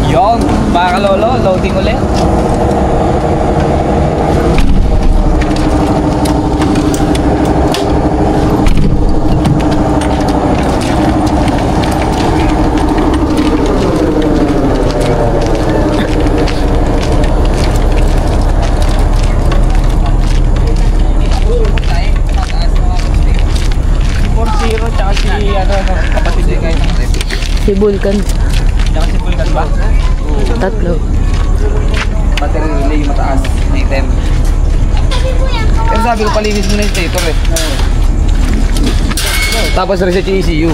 Yon, mga kalolo, loading ulit. Si Vulcan. Tsaka si Vulcan ba? Tatlo. Battery relay mataas na item. Pero sabi ko palinis mo na yung stator eh. Tapos reset yung ECU.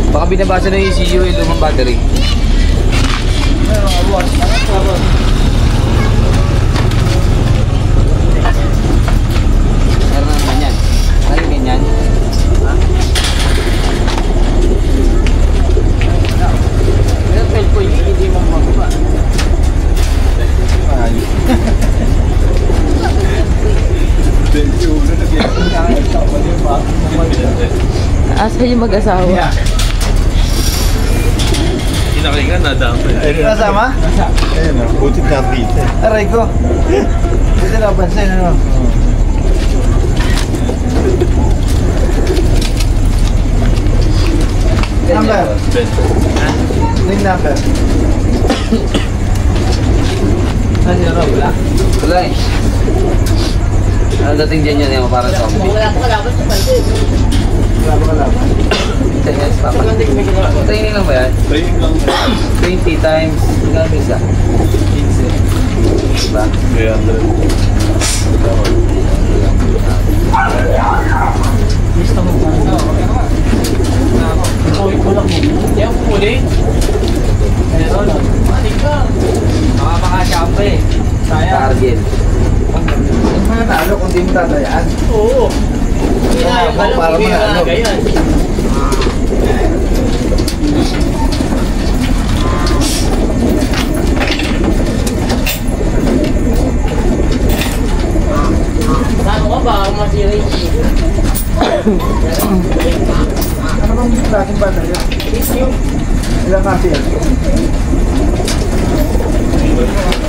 Baka binabasa na yung ECU yung lumang battery. Meron na naman yan. Ano yung ganyan? Hindi mo makuha. Asa yung mag-asawa? Kinakay ka, nadamay. Kasama? Ayun o, buti ka dito. Aray ko. Dito na pansin, ano? Number? Link number? Ano yun? Wala? Wala eh. Ano dating dyan yun yung parang zombie? Wala pa kalaban. Yes, papa. Training lang ba yan? Training lang. 20 times. Magkano isa? 15. Diba? 300. Gusto mo ba? Hindi ako puli. Meron. Matik ka. Makakachamba eh. Target. Ang mga talo kung di mo tatayaan. Oo. Para manalo. Saan ko ba? Masira yung Ano bang klaseng battery? Ilang kasi yan?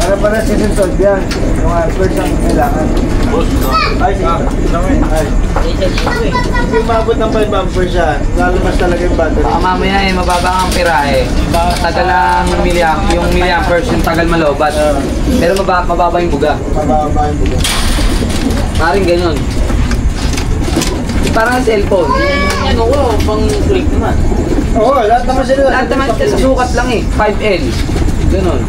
Ano para sinusolve yan? Yung first ang kailangan. Ay, sige. Ay. Hindi umabot ng 5 amperes yan. Lalamas talaga yung battery. Baka mamaya eh, mababa ang pirahe. Tagal ang yung milliamperes, yung tagal malobat. Pero mababa yung buga. Mababa yung buga. Maring ganyan. Parang cellphone. Yan ako, pang click naman. Oo, lahat naman sila. Lahat naman sa sukat lang eh, 5L. Ganon.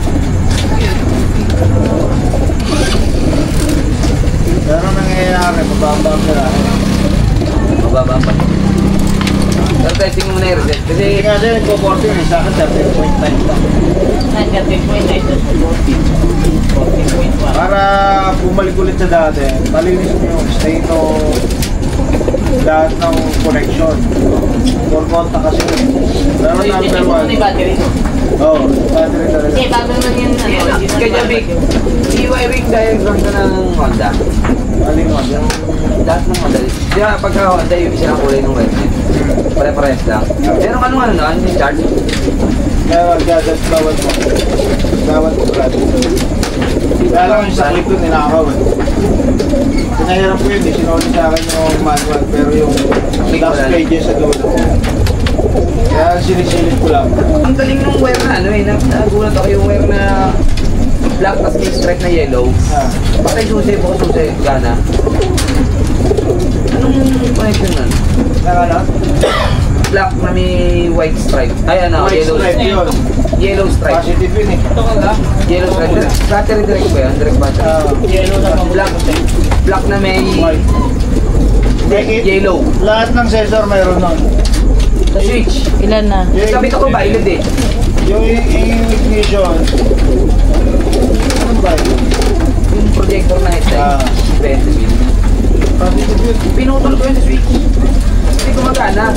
Pero nangyayari, mababa ang pirahe. Mababa pa. Pero testing mo muna i-reset. Kasi Hindi nga siya nagpo-40 yun. Sa akin, 13.9 lang. Para bumalik ulit sa dati, malinis mo yung stato, lahat ng connection. For contact kasi yun. Pero number 1. battery. Oo, battery talaga. Bago naman yan. Kaya big, i-wiring diagram ka ng Honda. Aling mo. Lahat ng Honda. Di ba pagka Honda yung isa ng kulay ng website? Pare-pares lang. Pero ano na, yung charge? Kaya mag-adjust bawat mo. Bawat brad. Kaya lang yung sa clip ko ninakaw eh. Pinahirap ko yun eh. Sinuli sa akin yung manual. Pero yung last pages sa dulo. Kaya sinisilip ko lang. Ang galing ng wire na ano eh. Nagulat ako yung wire na black tapos may stripe na yellow. Patay susi, bukas susi, gana. Anong connection nun? Nakala? Black na may white stripe. Ay ano, White yellow stripe yun. Yellow stripe. Positive yun eh. Yellow stripe. Battery direct ba yan? Direct battery. Yellow na Black. Black na may white. yellow. Lahat ng sensor mayroon nun. Sa switch. Ilan na? Sabi ko ba, ilid eh. Yung ignition. Anong ba yun? Yung projector na ito. Positive yun. Pinutol ko yung switch. Hindi gumagana.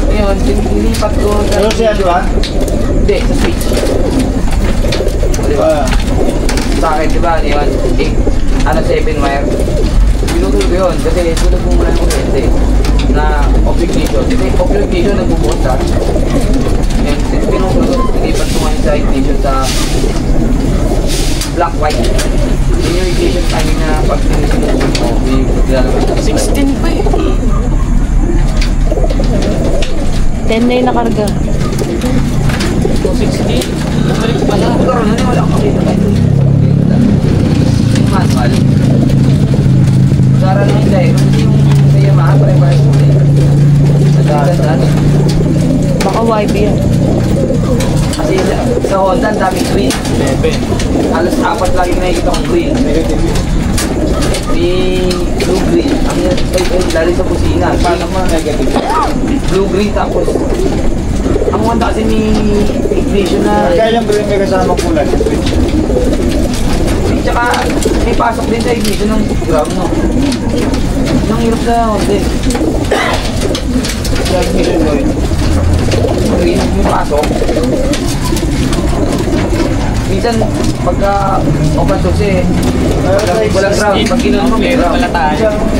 Ngayon, nilipat ko sa... Ano siya, di ba? Hindi, sa switch. Di ba? Sa akin, di ba? Ngayon, 7 wire. Pinutol ko yun. Kasi tulad mo muna yung kuryente. Na off ignition. Kasi off ignition, nagbubukas sa. Ngayon, pinutol ko. Nilipat ko ngayon sa sa ignition sa black white. Yun yung ignition timing na pag sinusunod mo, may maglalabas na 16 pa eh. 10 na yung nakarga. 260. Bumalik pala. Karoon na wala akong makita tayo. Yung manual. Sara lang yung gyro. Kasi yung sa Yamaha, pare-pares mo na yun. Nagagandaan. Baka YB yan. Kasi sa Honda, ang daming green. 11. Halos 4 lagi nakikita kong green. May blue green. Ang lalo sa kusina. Paano mo negative? Blue green tapos ang Honda kasi may ignition na Kaya yung green may kasamang kulay. Switch. tsaka may pasok din sa ignition ng gram, no? Ang hirap sa Honda. Sa ignition mo yun. Green yung pasok. Minsan pagka open source eh, walang ground. Pag kinuha mo may ground.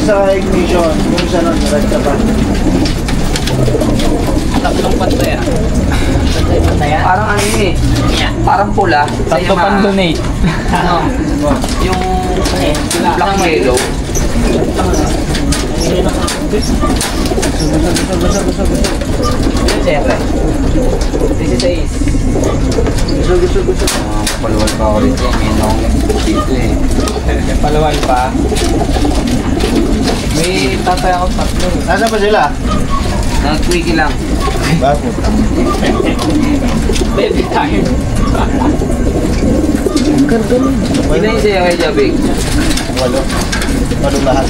Sa ignition, yung isa nun, nagta pa. Tatlong pantay ah. Parang ano yun eh. Parang pula. Tatlo pang donate. Ano? Yung black yellow. Siyempre. 16. Gusto. Paluwal pa ako rin dyan. May nakong dito eh. Palawal pa. May tatay ako tatlo. Nasaan pa sila? Nag-quickie lang. Bakit? Baby time. Karga nun. Ilan yung sa'yo kay Jabig? 8. 8 lahat.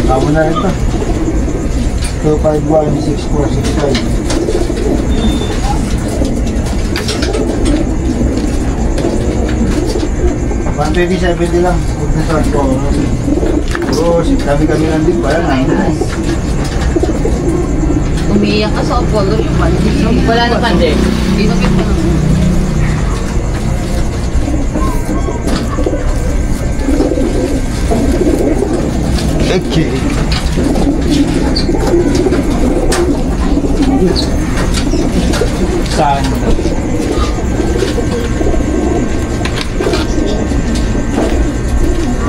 Amo na rin to. 127 lang. Huwag na start ko. Bro, kami lang din pala. 9. Umiiyak ka sa Apollo. Wala na pande. Inukit mo. Okay. Saan?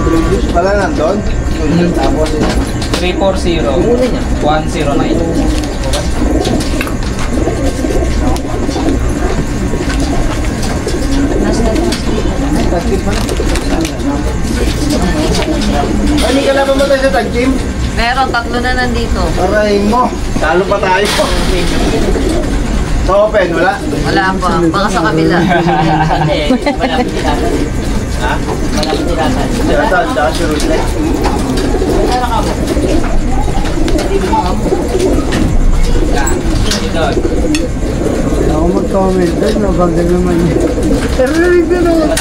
Produce pala nandun. Tapos 340. 109. ay, hindi ka na pamatay sa tag team. Meron, 3 na nandito. Aray mo. Talo pa tayo. Sa open, wala? Wala pa. Baka sa kabila. Ha? Siratan, tsaka si Rusle. Ako mag-comment doon, nabagal naman yun. Pero narinig na naman.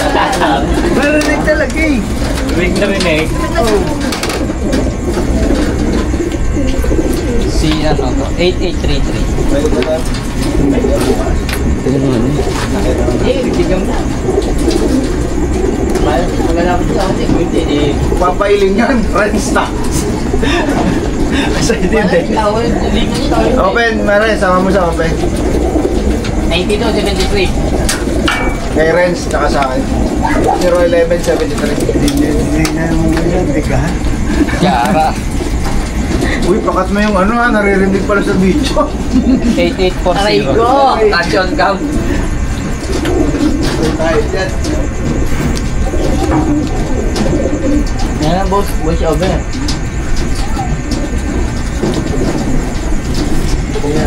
Narinig talaga eh. Rinig na rinig. Si ano to? 8833. Papailing yan, friends na. Kasi hindi eh. Open, Mare, sama mo sa open. 92-73. Kay Renz, tsaka sa akin. 011-73. Hindi na naman ganyan, bigahan. Yara. Uy, pakat mo yung ano ha, naririnig pala sa video. 8840. Aray ko! Action cam. Tayo dyan. Yan ang boss, voice over.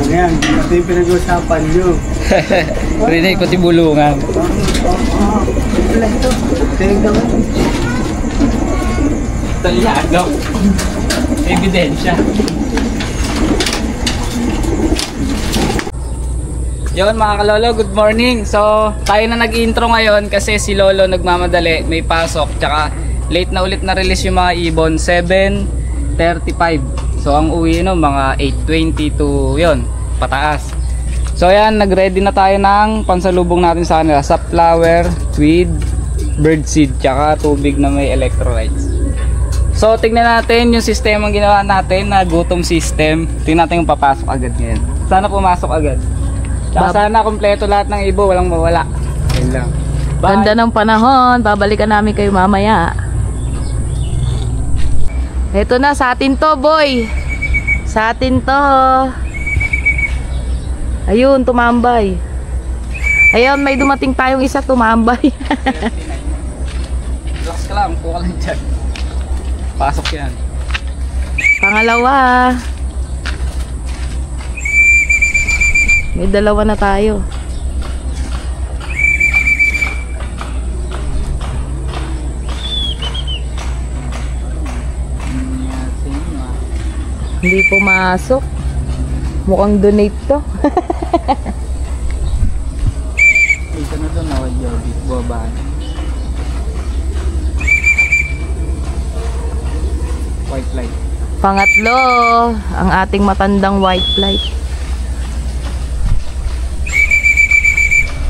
Yan. Ito yung pinag-usapan nyo. Rinig ko tibulungan. Tingnan mo. Talyado. Ebidensya. Yon mga kalolo, good morning. So, tayo na nag-intro ngayon kasi si Lolo nagmamadali, may pasok. Tsaka late na ulit na release yung mga ibon, 7:35. So, ang uwi no, mga 8:20 to yon, pataas. So, ayan, nag-ready na tayo ng pansalubong natin sa kanila. Sunflower with birdseed tsaka tubig na may electrolytes. So tingnan natin yung sistema ginawa natin na gutom system. Tingnan natin yung papasok agad ngayon. Sana pumasok agad. Tsaka sana kompleto lahat ng ibo, walang mawala. Yun lang. Bye. Ganda ng panahon. Babalikan namin kayo mamaya. Ito na, sa atin to, boy. Sa atin to. Ayun, tumambay. Ayun, may dumating tayong isa, tumambay. Relax ka lang, kuha lang dyan. Pasok yan. Pangalawa. May dalawa na tayo. Hindi pumasok. Mukhang donate to. Ito na doon, Joby. Buwabaan. White light. Pangatlo, ang ating matandang white flight.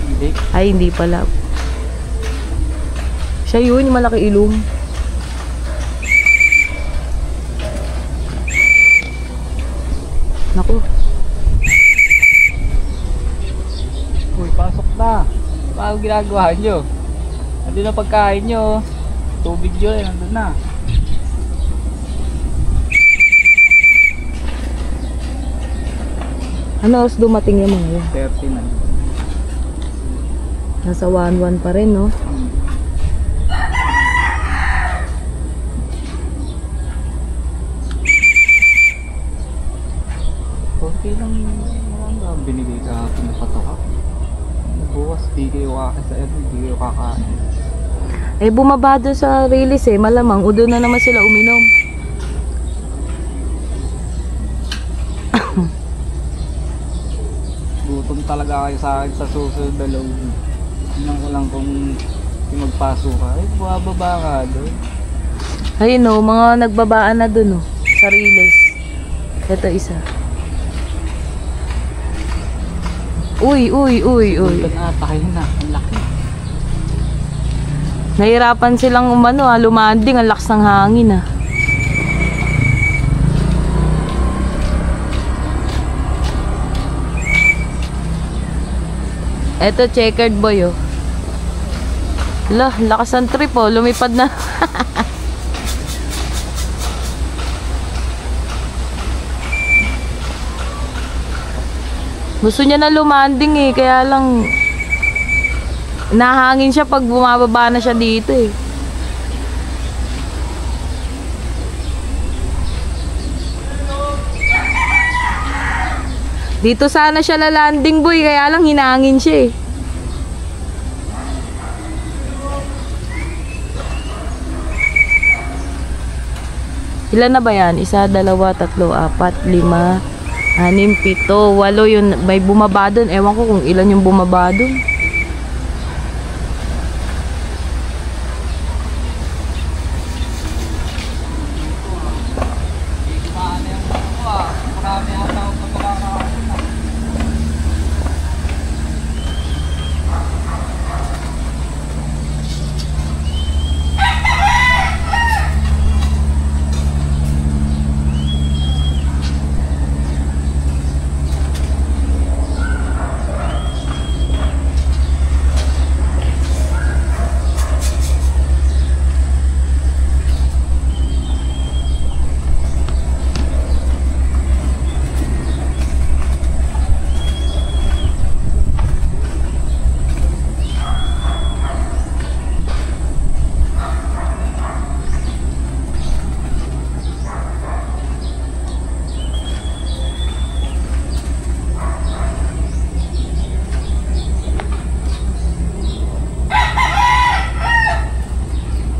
Hindi. Ay, hindi pala. Siya yun, yung malaki ilong. Naku. Uy, pasok na. Paano ginagawa nyo? Nandun na pagkain nyo. Tubig nyo eh, nandun na. Ano else dumating yung mga yun? 30 na. Nasa 1-1 pa rin, no? Okay lang yung binigay kahapon na patoka. Bukas, di kayo kakasayan, di kayo kakain. Eh, bumaba doon sa release eh. Malamang, o doon na naman sila uminom. Gutom talaga kayo sa akin sa susunod na load. Tingnan ko lang kung magpaso ka. Eh, buwababa ka doon. Ayun no, mga nagbabaan na doon no. Sa release. Ito isa. Uy. Doon ata kayo na, ang laki. Nahirapan silang umano lumanding. Ang lakas ng hangin ah. Eto, checkered boy, oh. Lah, lakas ng trip, oh. Lumipad na. Gusto niya na lumanding, eh. Kaya lang, nahangin siya pag bumababa na siya dito, eh. Dito sana siya lalanding, boy, kaya lang hinangin siya eh. Ilan na ba yan? 1, 2, 3, 4, 5, 6, 7, 8 yun. May bumaba dun. Ewan ko kung ilan yung bumaba dun.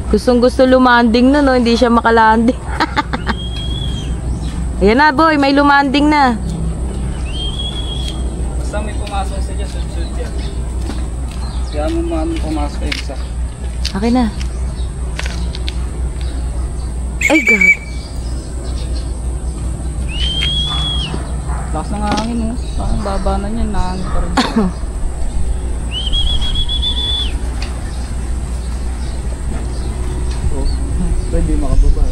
Gustong gusto lumanding na, no? Hindi siya makalanding. Ayan na, boy. May lumanding na. Basta may pumasok sa dyan, sud-sud yan. Kaya mo mami pumasok isa. Akin na. Ay, God. Lakas ng hangin, oh. Parang baba na niyan, nahangin pa rin. Pwede makababa.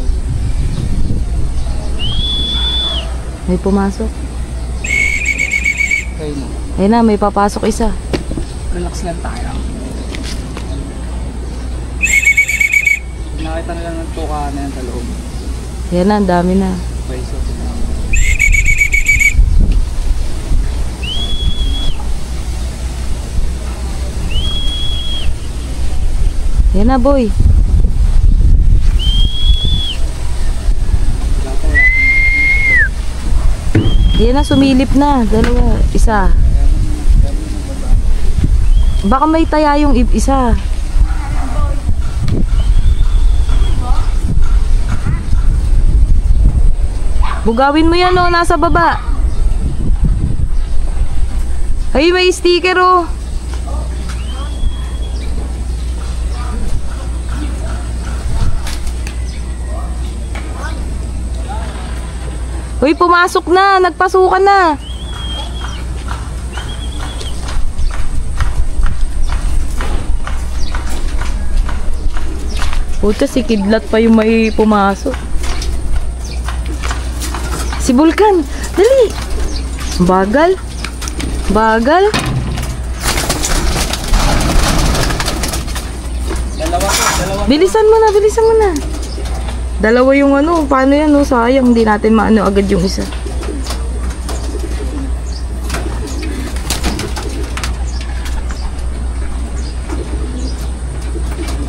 May pumasok. Okay na. Ayun na, may papasok isa. Relax lang tayo. Nakita na lang ng tuka na yan sa loob. Yan na, ang dami na. Okay, so Yan na, boy. Yan na, sumilip na. Dalawa, isa. Baka may taya yung isa. Bugawin mo yan, oh, nasa baba. Ay, may sticker, oh. Uy, pumasok na. Nagpasukan na. Puta, si Kidlat pa yung may pumasok. Si Vulcan, dali. Bagal. Bagal. Bilisan mo na, bilisan mo na. Dalawa yung ano, paano yan, no? Sayang, hindi natin maano agad yung isa.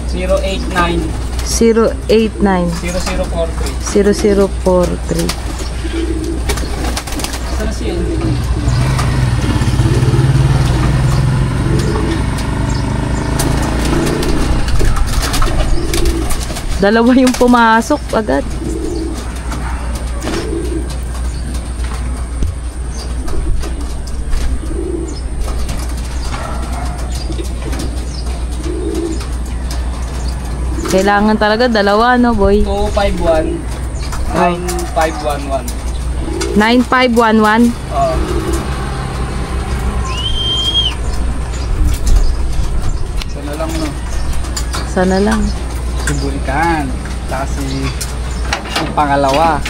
.089 089 0043. 0043. Saan siya? Dalawa yung pumasok agad. Kailangan talaga dalawa, no, boy? 251 9511. 9511. Sana lang, no? Sana lang. Si Vulcan. Kasi yung pangalawa.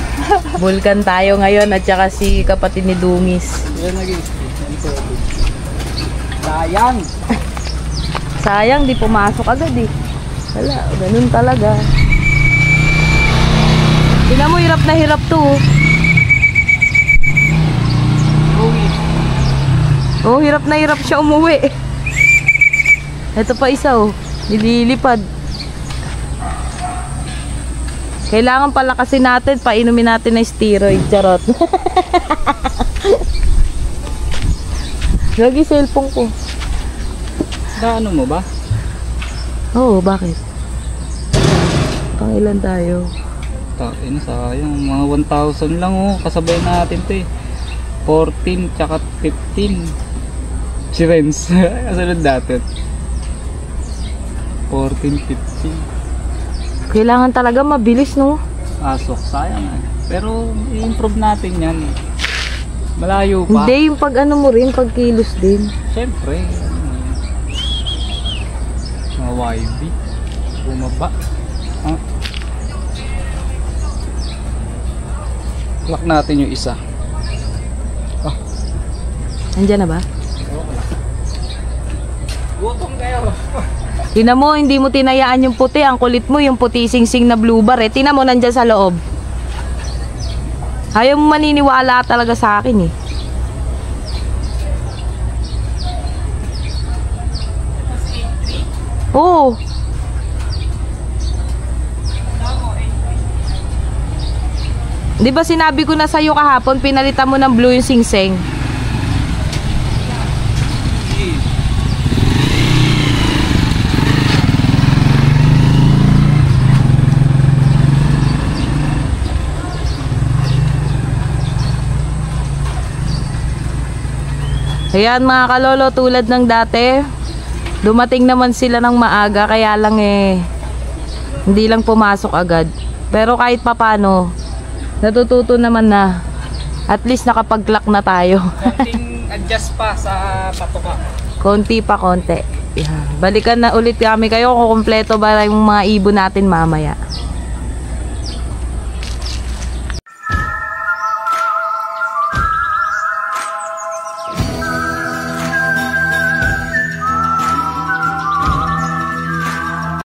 Vulcan tayo ngayon at saka si kapatid ni Dungis. Yan naging. Sayang. Sayang, di pumasok agad eh. Wala, ganun talaga. Tingnan mo, hirap na hirap to. Oh, hirap na hirap siya umuwi. Ito pa isa, oh. Nililipad. Kailangan palakasin natin, painumin natin na steroid. Charot. Lagi cellphone ko. Ano mo ba? Oo, bakit? Pang ilan tayo? Sayang, mga 1,000 lang, oh. Kasabay natin to eh. 14 tsaka 15. Si Renz. Kasunod natin. 14, 15. Kailangan talaga mabilis, no? Asok, sayang eh. Pero i-improve natin yan. Malayo pa. Hindi, yung pag ano mo rin, pag kilos din. Siyempre. Mga YB. Bumaba. Lock natin yung isa. Nandiyan na ba? Gutom kayo. Tingnan mo, hindi mo tinayaan yung puti. Ang kulit mo, yung puti sing-sing na blue bar eh. Tingnan mo, nandyan sa loob. Ayaw mo maniniwala talaga sa akin eh. Oo. Di ba sinabi ko na sa'yo kahapon, pinalitan mo ng blue yung sing-sing? Ayan mga kalolo, tulad ng dati, dumating naman sila ng maaga, kaya lang hindi lang pumasok agad. Pero kahit papano, natututo naman na. At least nakapag-clock na tayo. Konting adjust pa sa patuka. Konti pa konti. Yan. Balikan na ulit kami kayo kung kumpleto ba yung mga ibon natin mamaya.